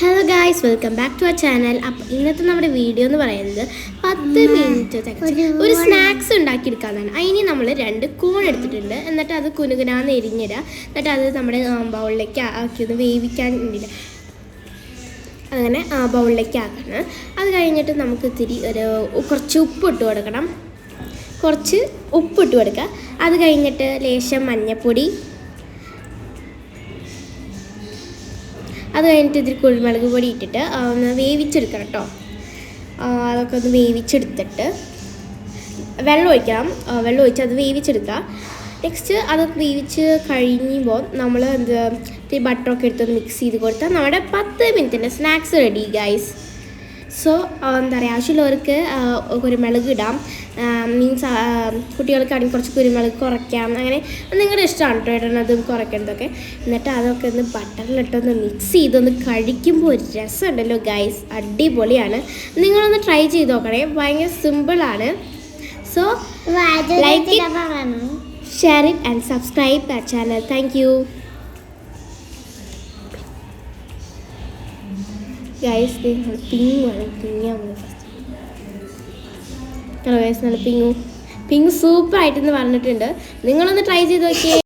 Hello guys, welcome back to our channel. അപ്പോൾ ഇന്നത്തെ നമ്മുടെ വീഡിയോ എന്ന് പറയുന്നത് 10 മിനിറ്റ് ഒരു സ്നാക്സ് ഉണ്ടാക്കിയെടുക്കാമെന്നാണ്. അതിന് നമ്മൾ 2 കൂൺ എടുത്തിട്ടുണ്ട്. എന്നിട്ട് അത് കുനുകുനാന്ന് എരിഞ്ഞിടുക. എന്നിട്ട് അത് നമ്മുടെ ബൗളിലേക്ക് ആക്കിയൊന്ന് വേവിക്കാൻ വേണ്ടിയിട്ട് അങ്ങനെ ബൗളിലേക്ക് ആക്കണം. അത് കഴിഞ്ഞിട്ട് നമുക്ക് ഇത്തിരി കുറച്ച് ഉപ്പ് ഇട്ട് കൊടുക്കണം. അത് കഴിഞ്ഞിട്ട് ലേശം മഞ്ഞൾപ്പൊടി, അത് കഴിഞ്ഞിട്ട് ഇതിൽ കുരുമുളക് പൊടി ഇട്ടിട്ട് ഒന്ന് വേവിച്ചെടുക്കണം കേട്ടോ. അതൊക്കെ ഒന്ന് വേവിച്ചെടുത്തിട്ട് വെള്ളം ഒഴിച്ച് അത് വേവിച്ചെടുക്കുക. നെക്സ്റ്റ് അതൊക്കെ വേവിച്ച് കഴിയുമ്പോൾ നമ്മൾ ഇത്തിരി ബട്ടറൊക്കെ എടുത്തൊന്ന് മിക്സ് ചെയ്ത് കൊടുത്താൽ നമ്മുടെ 10 മിനിറ്റിൻ്റെ സ്നാക്സ് റെഡി ഗൈസ്. സോ എന്താ പറയുക, ആവശ്യമുള്ളവർക്ക് കുരുമുളക് ഇടാം. മീൻസ് കുട്ടികൾക്കാണെങ്കിൽ കുറച്ച് കുരുമുളക് കുറയ്ക്കാം. അങ്ങനെ നിങ്ങളുടെ ഇഷ്ടമാണ് കേട്ടോ ഇടണതും കുറയ്ക്കുന്നതൊക്കെ. എന്നിട്ട് അതൊക്കെ ഒന്ന് ബട്ടറിലിട്ടൊന്ന് മിക്സ് ചെയ്തൊന്ന് കഴിക്കുമ്പോൾ ഒരു രസമുണ്ടല്ലോ ഗൈസ്, അടിപൊളിയാണ്. നിങ്ങളൊന്ന് ട്രൈ ചെയ്ത് നോക്കണേ, ഭയങ്കര സിമ്പിളാണ്. So like it, share it and subscribe our channel. Thank you guys. പിങ്ങാണ് ഫസ്റ്റ്. ഹലോ ഗൈസ്, നല്ല പിങ്ങു സൂപ്പറായിട്ടെന്ന് പറഞ്ഞിട്ടുണ്ട്. നിങ്ങളൊന്ന് ട്രൈ ചെയ്ത് നോക്കിയേ.